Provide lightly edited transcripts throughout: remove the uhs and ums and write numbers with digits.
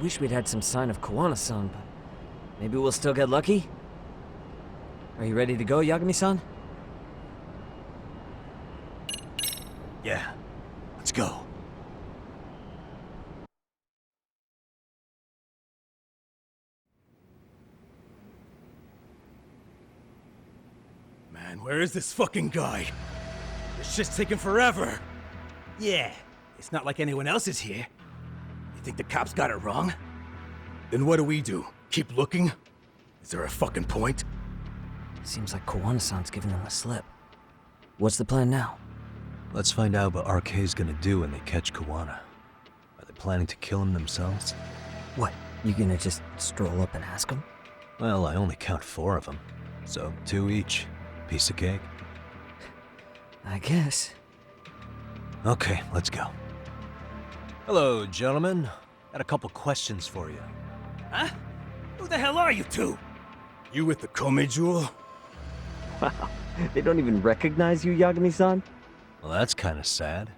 wish we'd had some sign of Koana-san, but maybe we'll still get lucky? Are you ready to go, Yagami-san? Yeah, let's go. Man, where is this fucking guy? This shit's taking forever. Yeah, it's not like anyone else is here. You think the cops got it wrong? Then what do we do? Keep looking? Is there a fucking point? Seems like Koana-san's giving them a slip. What's the plan now? Let's find out what RK's gonna do when they catch Koana. Are they planning to kill him themselves? What, you gonna just stroll up and ask him? Well, I only count 4 of them, so 2 each. Piece of cake. I guess. Okay, let's go. Hello, gentlemen. Got a couple questions for you. Huh? Who the hell are you two? You with the Kome jewel? Wow, they don't even recognize you, Yagami-san? Well, that's kind of sad.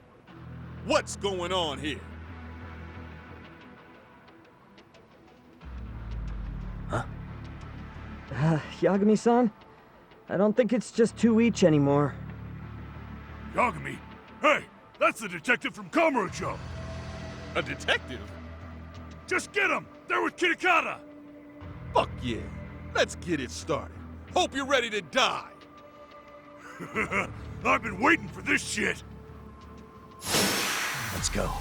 What's going on here? Huh? Yagami-san? I don't think it's just 2 each anymore. Yagami? Hey, that's the detective from Kamurocho. A detective? Just get him! They're with Kitakata! Fuck yeah. Let's get it started. Hope you're ready to die. I've been waiting for this shit. Let's go.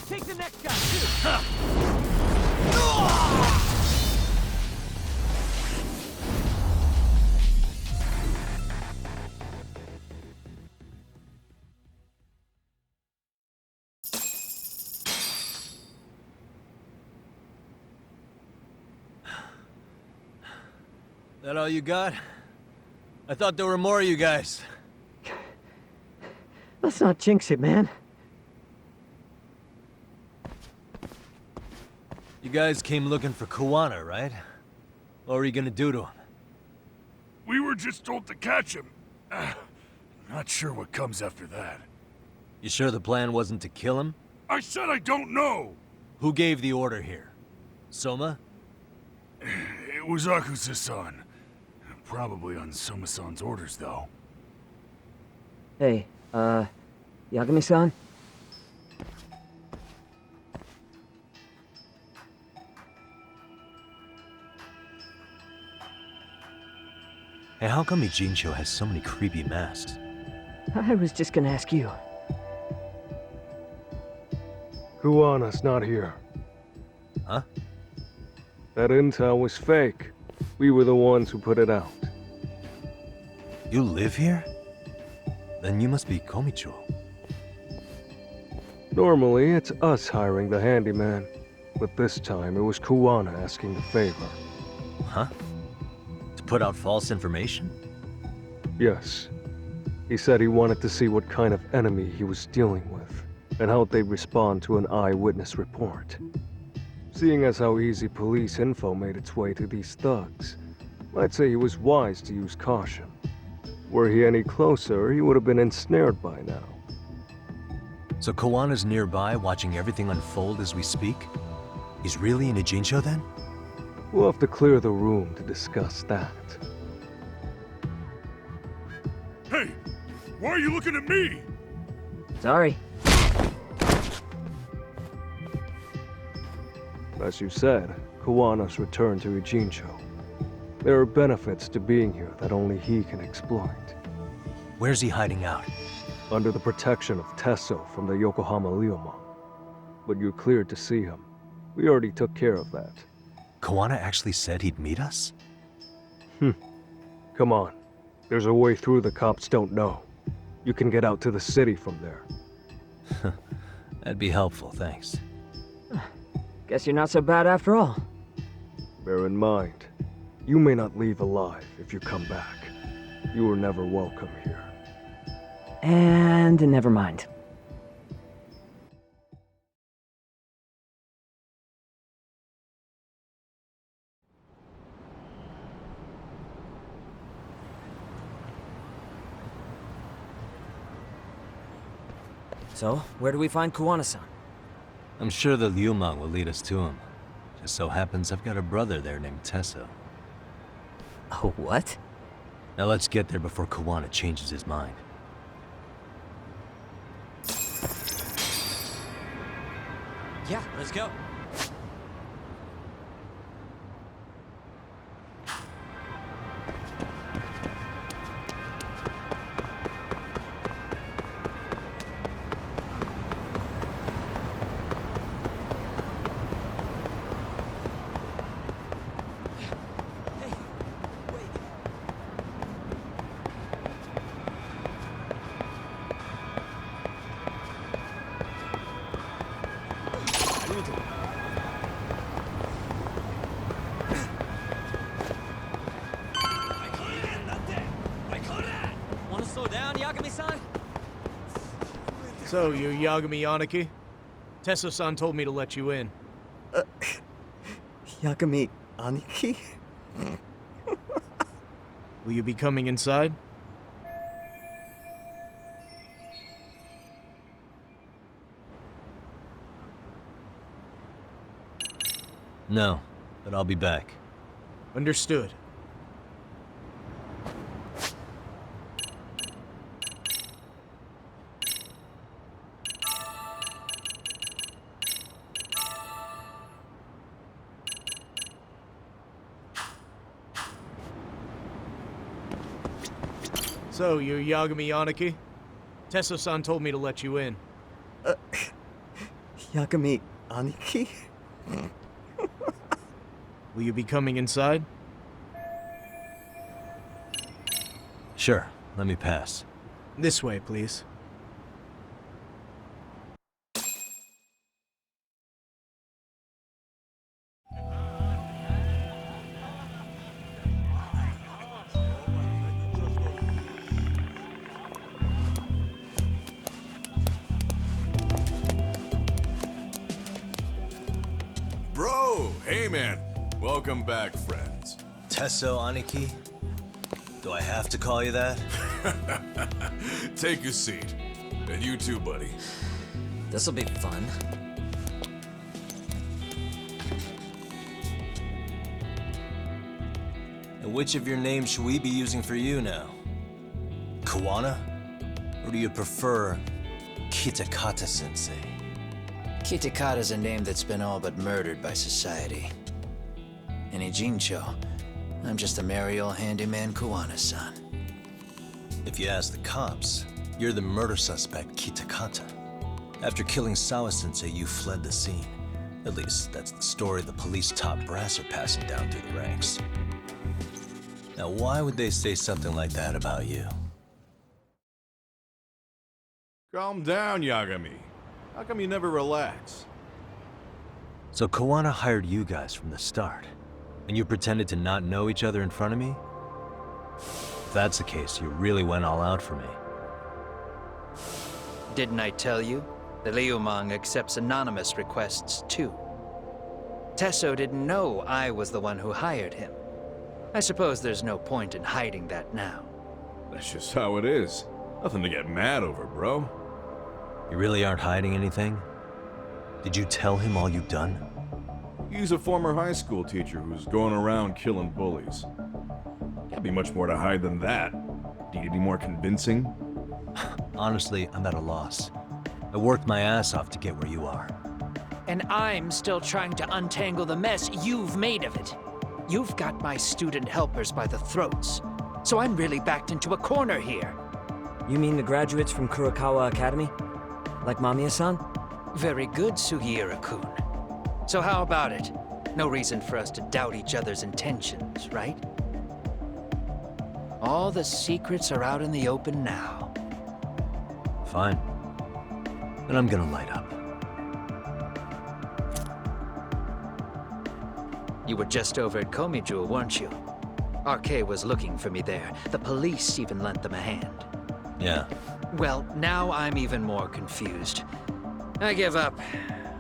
Take the next guy, too! That all you got? I thought there were more of you guys. Let's not jinx it, man. You guys came looking for Koana, right? What were you gonna do to him? We were just told to catch him. Not sure what comes after that. You sure the plan wasn't to kill him? I said I don't know! Who gave the order here? Soma? It was Akusa-san. Probably on Soma-san's orders, though. Hey, Yagami-san? Hey, how come Ijincho has so many creepy masks? I was just gonna ask you. Kuana's not here. Huh? That intel was fake. We were the ones who put it out. You live here? Then you must be Komicho. Normally, it's us hiring the handyman. But this time, it was Kuana asking the favor. Huh? To put out false information? Yes. He said he wanted to see what kind of enemy he was dealing with, and how they'd respond to an eyewitness report. Seeing as how easy police info made its way to these thugs, I'd say he was wise to use caution. Were he any closer, he would have been ensnared by now. So Kawana's nearby, watching everything unfold as we speak? He's really in Ijincho then? We'll have to clear the room to discuss that. Hey, why are you looking at me? Sorry. As you said, Kawana's returned to Ijincho. There are benefits to being here that only he can exploit. Where's he hiding out? Under the protection of Tesso from the Yokohama Ryoma. But you're cleared to see him. We already took care of that. Kawana actually said he'd meet us? Come on. There's a way through the cops don't know. You can get out to the city from there. That'd be helpful, thanks. Guess you're not so bad after all. Bear in mind, you may not leave alive if you come back. You were never welcome here. And never mind. So, where do we find Kuwana-san? I'm sure the Ryuma will lead us to him. Just so happens I've got a brother there named Tesso. Oh, what? Now let's get there before Kawana changes his mind. Yeah, let's go. Wanna slow down, Yagami-san? So, you Yagami Aniki? Tesso-san told me to let you in. Yagami Aniki? Will you be coming inside? No, but I'll be back. Understood. So, you Yagami Aniki? Tesso-san told me to let you in. Yagami Aniki? Will you be coming inside? Sure, let me pass. This way, please. Bro, hey man. Welcome back, friends. Tesso Aniki? Do I have to call you that? Take a seat. And you too, buddy. This'll be fun. And which of your names should we be using for you now? Kawana? Or do you prefer Kitakata-sensei? Kitakata's a name that's been all but murdered by society. In Ijincho, I'm just a merry old handyman Kawana-san. If you ask the cops, you're the murder suspect Kitakata. After killing Sawa-sensei, you fled the scene. At least, that's the story the police top brass are passing down through the ranks. Now, why would they say something like that about you? Calm down, Yagami. How come you never relax? So Kawana hired you guys from the start, and you pretended to not know each other in front of me? If that's the case, you really went all out for me. Didn't I tell you? The Liumang accepts anonymous requests too. Tesso didn't know I was the one who hired him. I suppose there's no point in hiding that now. That's just how it is. Nothing to get mad over, bro. You really aren't hiding anything? Did you tell him all you've done? He's a former high school teacher who's going around killing bullies. Can't be much more to hide than that. Need any more convincing? Honestly, I'm at a loss. I worked my ass off to get where you are. And I'm still trying to untangle the mess you've made of it. You've got my student helpers by the throats. So I'm really backed into a corner here. You mean the graduates from Kurokawa Academy? Like Mamiya-san? Very good, Sugiura-kun. So how about it? No reason for us to doubt each other's intentions, right? All the secrets are out in the open now. Fine. Then I'm gonna light up. You were just over at Komijul, weren't you? RK was looking for me there. The police even lent them a hand. Yeah. Well, now I'm even more confused. I give up.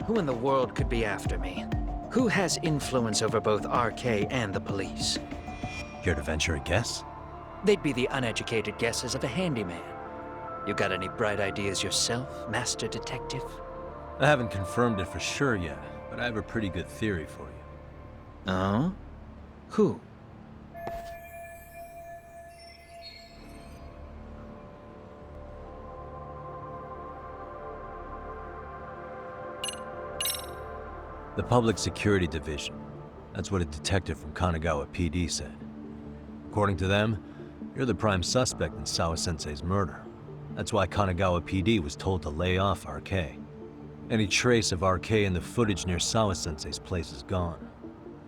Who in the world could be after me? Who has influence over both RK and the police? Care to venture a guess? They'd be the uneducated guesses of a handyman. You got any bright ideas yourself, Master Detective? I haven't confirmed it for sure yet, but I have a pretty good theory for you. Oh? Who? The Public Security Division. That's what a detective from Kanagawa PD said. According to them, you're the prime suspect in Sawa-sensei's murder. That's why Kanagawa PD was told to lay off RK. Any trace of RK in the footage near Sawa-sensei's place is gone.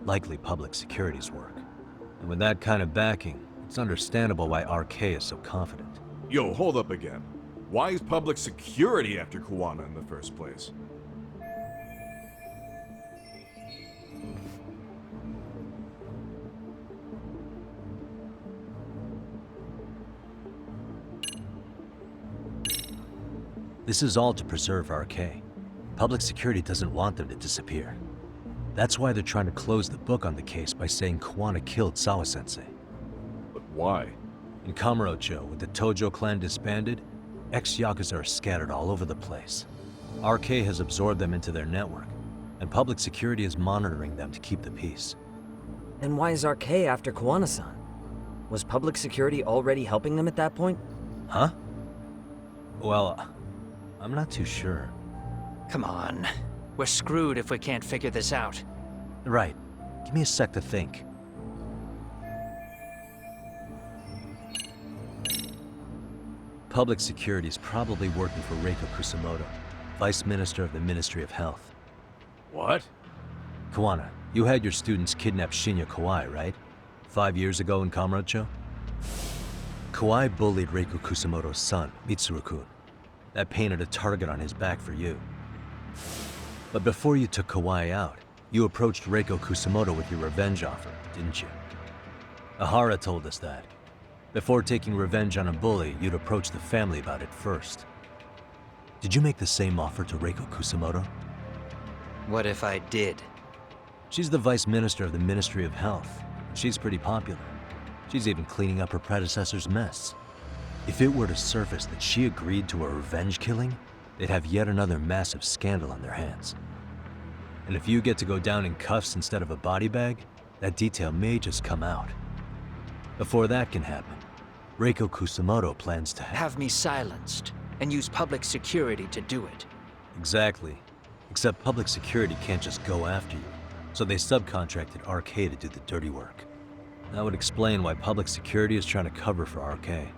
Likely Public Security's work. And with that kind of backing, it's understandable why RK is so confident. Yo, hold up again. Why is public security after Kuwana in the first place? This is all to preserve RK. Public security doesn't want them to disappear. That's why they're trying to close the book on the case by saying Kuwana killed Sawa-sensei. But why? In Kamurocho, with the Tojo clan disbanded, ex-Yakuza are scattered all over the place. RK has absorbed them into their network, and public security is monitoring them to keep the peace. Then why is RK after Kuwana-san? Was public security already helping them at that point? Huh? Well, I'm not too sure. Come on. We're screwed if we can't figure this out. Right. Give me a sec to think. Public security is probably working for Reiko Kusamoto, Vice Minister of the Ministry of Health. What? Kuwana, you had your students kidnap Shinya Kawai, right? 5 years ago in Kamurocho? Kawai bullied Reiko Kusamoto's son, Mitsuru-kun. That painted a target on his back for you. But before you took Kawai out, you approached Reiko Kusamoto with your revenge offer, didn't you? Ahara told us that. Before taking revenge on a bully, you'd approach the family about it first. Did you make the same offer to Reiko Kusamoto? What if I did? She's the Vice Minister of the Ministry of Health. She's pretty popular. She's even cleaning up her predecessor's mess. If it were to surface that she agreed to a revenge killing, they'd have yet another massive scandal on their hands. And if you get to go down in cuffs instead of a body bag, that detail may just come out. Before that can happen, Reiko Kusamoto plans to Have me silenced, and use public security to do it. Exactly. Except public security can't just go after you, so they subcontracted RK to do the dirty work. That would explain why public security is trying to cover for RK.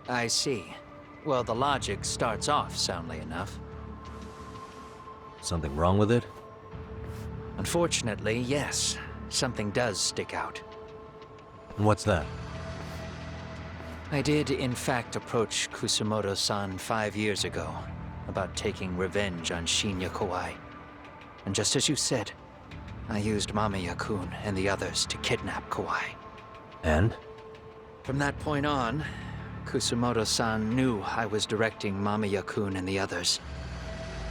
I see. Well, the logic starts off soundly enough. Something wrong with it? Unfortunately, yes. Something does stick out. And what's that? I did, in fact, approach Kusamoto-san 5 years ago about taking revenge on Shinya Kawai. And just as you said, I used Mamiya-kun and the others to kidnap Kawai. And? From that point on, Kusumoto-san knew I was directing Mamiya-kun and the others.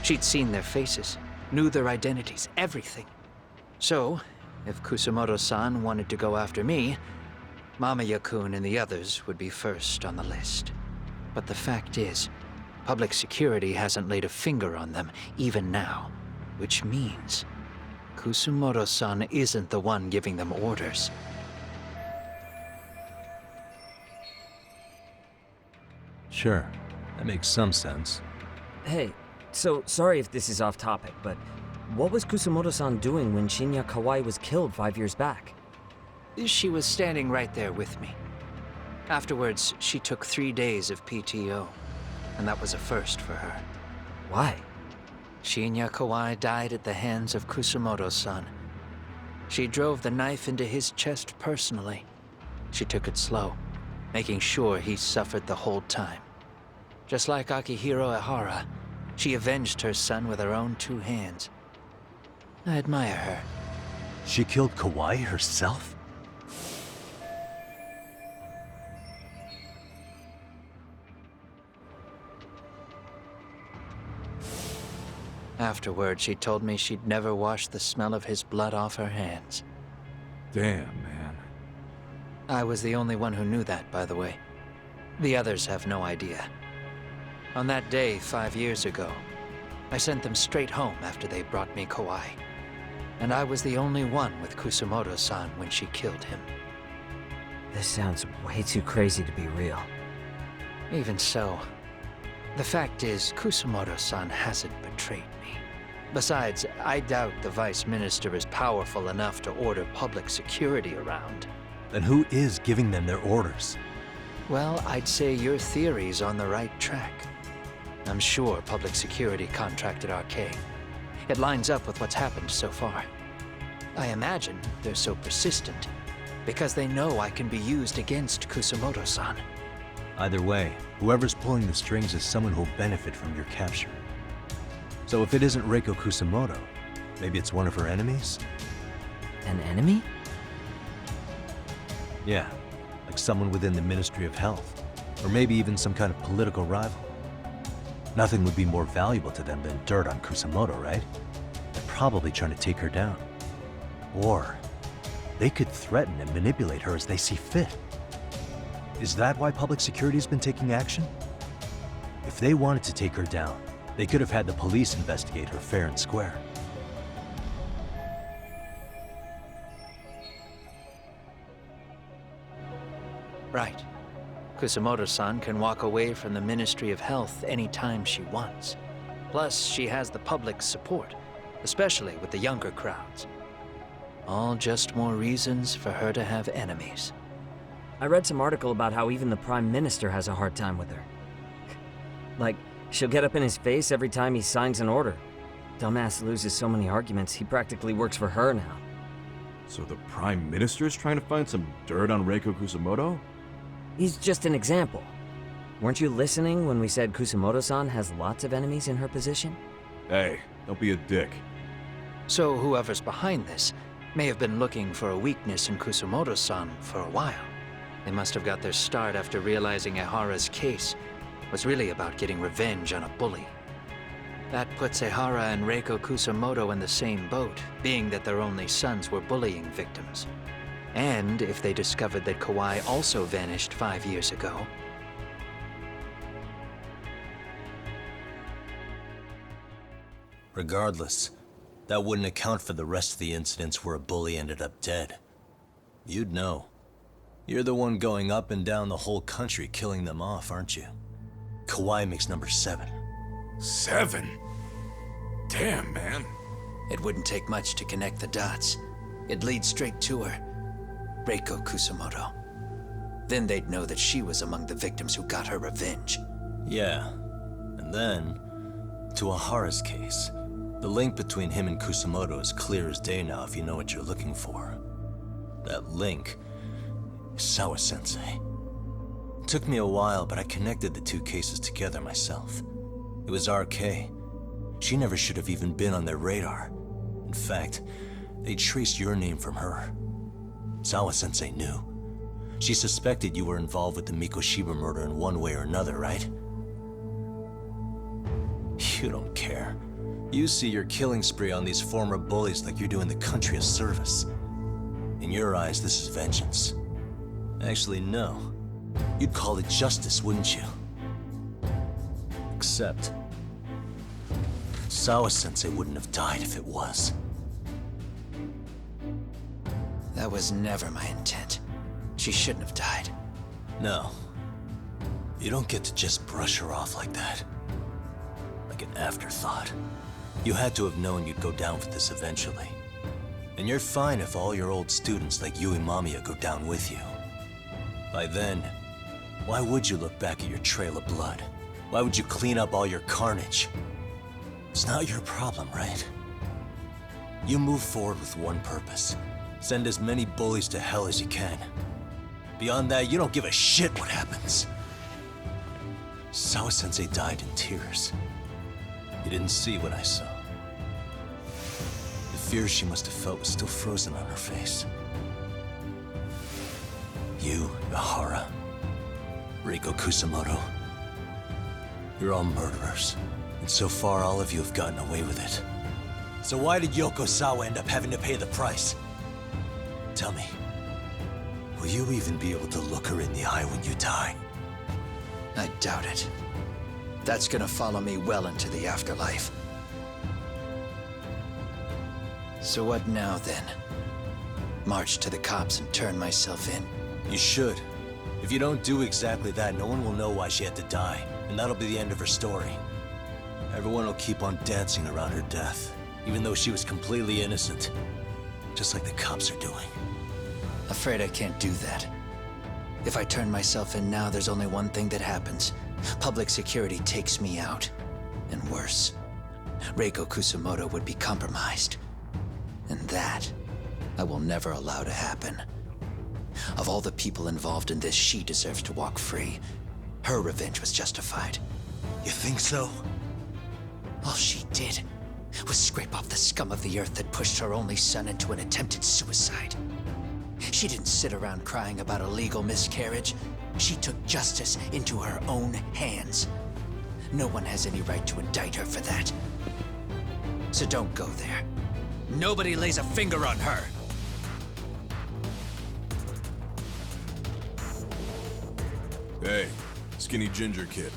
She'd seen their faces, knew their identities, everything. So, if Kusumoto-san wanted to go after me, Mamiya-kun and the others would be first on the list. But the fact is, public security hasn't laid a finger on them, even now. Which means, Kusumoto-san isn't the one giving them orders. Sure, that makes some sense. Hey, so sorry if this is off topic, but what was Kusumoto-san doing when Shinya Kawai was killed 5 years back? She was standing right there with me. Afterwards, she took 3 days of PTO, and that was a first for her. Why? Shinya Kawai died at the hands of Kusumoto-san. She drove the knife into his chest personally. She took it slow, making sure he suffered the whole time. Just like Akihiro Ehara, she avenged her son with her own 2 hands. I admire her. She killed Kawai herself? Afterward, she told me she'd never wash the smell of his blood off her hands. Damn, man. I was the only one who knew that, by the way. The others have no idea. On that day 5 years ago, I sent them straight home after they brought me Kawai. And I was the only one with Kusumoto-san when she killed him. This sounds way too crazy to be real. Even so, the fact is, Kusumoto-san hasn't betrayed me. Besides, I doubt the Vice Minister is powerful enough to order public security around. Then who is giving them their orders? Well, I'd say your theory's on the right track. I'm sure public security contracted RK. It lines up with what's happened so far. I imagine they're so persistent because they know I can be used against Kusumoto-san. Either way, whoever's pulling the strings is someone who'll benefit from your capture. So if it isn't Reiko Kusumoto, maybe it's one of her enemies? An enemy? Yeah, like someone within the Ministry of Health, or maybe even some kind of political rival. Nothing would be more valuable to them than dirt on Kusumoto, right? They're probably trying to take her down. Or they could threaten and manipulate her as they see fit. Is that why public security has been taking action? If they wanted to take her down, they could have had the police investigate her fair and square. Right. Kusumoto-san can walk away from the Ministry of Health anytime she wants. Plus, she has the public's support, especially with the younger crowds. All just more reasons for her to have enemies. I read some article about how even the Prime Minister has a hard time with her. Like, she'll get up in his face every time he signs an order. Dumbass loses so many arguments, he practically works for her now. So the Prime Minister's trying to find some dirt on Reiko Kusumoto? He's just an example. Weren't you listening when we said Kusumoto-san has lots of enemies in her position? Hey, don't be a dick. So whoever's behind this may have been looking for a weakness in Kusumoto-san for a while. They must have got their start after realizing Ehara's case was really about getting revenge on a bully. That puts Ehara and Reiko Kusumoto in the same boat, being that their only sons were bullying victims. And if they discovered that Kawai also vanished 5 years ago. Regardless, that wouldn't account for the rest of the incidents where a bully ended up dead. You'd know. You're the one going up and down the whole country killing them off, aren't you? Kawai makes number 7. 7? Damn, man. It wouldn't take much to connect the dots. It'd lead straight to her. Reiko Kusumoto. Then they'd know that she was among the victims who got her revenge. Yeah. And then, to Ahara's case. The link between him and Kusumoto is clear as day now if you know what you're looking for. That link is Sawa-sensei. It took me a while, but I connected the 2 cases together myself. It was RK. She never should have even been on their radar. In fact, they traced your name from her. Sawa-sensei knew. She suspected you were involved with the Mikoshiba murder in one way or another, right? You don't care. You see your killing spree on these former bullies like you're doing the country a service. In your eyes, this is vengeance. Actually, no. You'd call it justice, wouldn't you? Except... Sawa-sensei wouldn't have died if it was. That was never my intent. She shouldn't have died. No. You don't get to just brush her off like that. Like an afterthought. You had to have known you'd go down for this eventually. And you're fine if all your old students like Yui Mamiya go down with you. By then, why would you look back at your trail of blood? Why would you clean up all your carnage? It's not your problem, right? You move forward with one purpose. Send as many bullies to hell as you can. Beyond that, you don't give a shit what happens. Sawa-sensei died in tears. You didn't see what I saw. The fear she must have felt was still frozen on her face. You, Ihara, Reiko Kusamoto, you're all murderers. And so far, all of you have gotten away with it. So why did Yoko Sawa end up having to pay the price? Tell me, will you even be able to look her in the eye when you die? I doubt it. That's gonna follow me well into the afterlife. So what now, then? March to the cops and turn myself in? You should. If you don't do exactly that, no one will know why she had to die, and that'll be the end of her story. Everyone will keep on dancing around her death, even though she was completely innocent. Just like the cops are doing. Afraid I can't do that. If I turn myself in now, there's only one thing that happens. Public security takes me out. And worse, Reiko Kusamoto would be compromised. And that, I will never allow to happen. Of all the people involved in this, she deserves to walk free. Her revenge was justified. You think so? All she did was scrape off the scum of the earth that pushed her only son into an attempted suicide. She didn't sit around crying about a legal miscarriage. She took justice into her own hands. No one has any right to indict her for that. So don't go there. Nobody lays a finger on her. Hey, skinny ginger kid.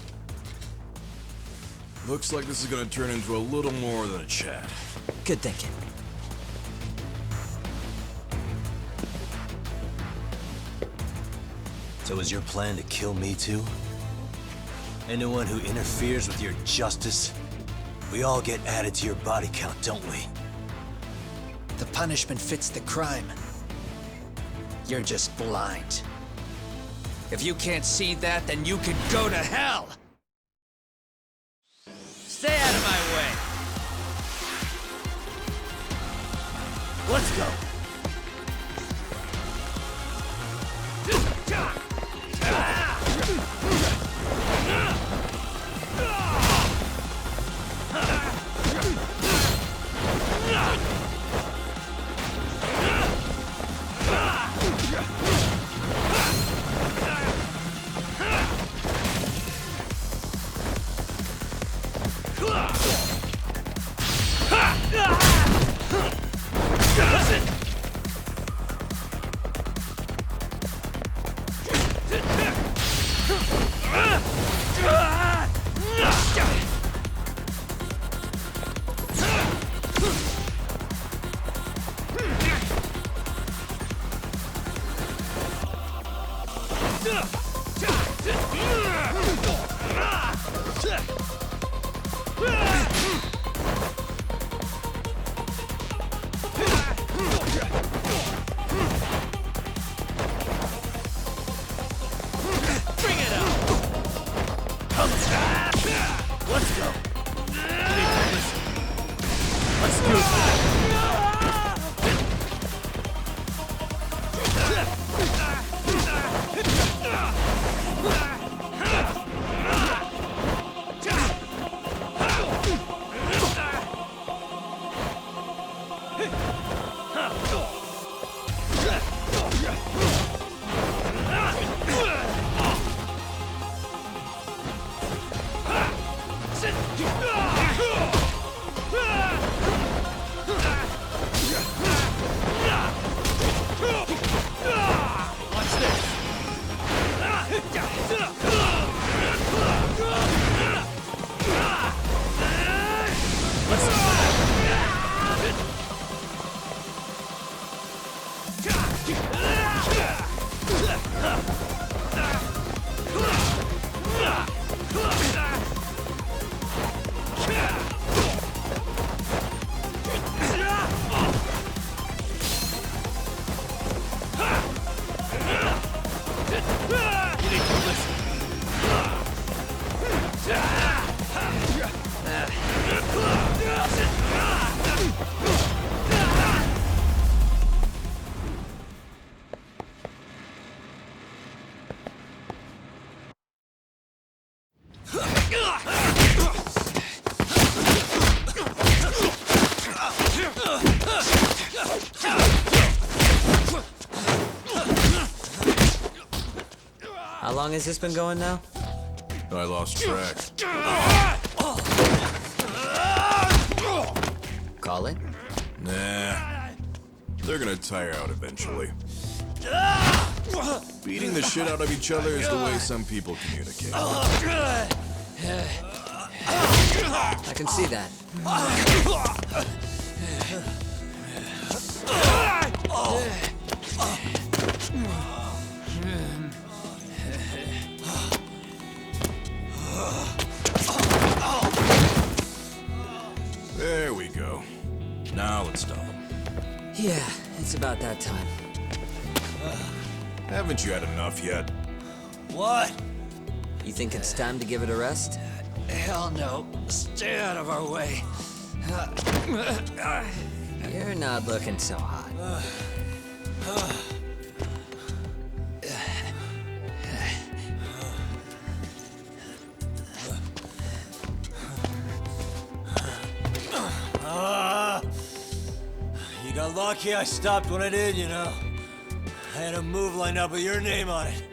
Looks like this is gonna turn into a little more than a chat. Good thinking. So is your plan to kill me too? Anyone who interferes with your justice, we all get added to your body count, don't we? The punishment fits the crime. You're just blind. If you can't see that, then you can go to hell! Stay out of my way! Let's go. How long has this been going now? I lost track. Call it? Nah. They're gonna tire out eventually. Beating the shit out of each other is the way some people communicate. I can see that. There we go. Now let's stop them. Yeah, it's about that time. Haven't you had enough yet? What? You think it's time to give it a rest? Hell no. Stay out of our way. You're not looking so hot. You got lucky I stopped when I did, you know. I had a move lined up with your name on it.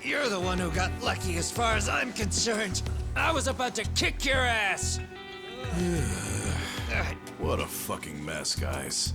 You're the one who got lucky as far as I'm concerned. I was about to kick your ass. What a fucking mess, guys.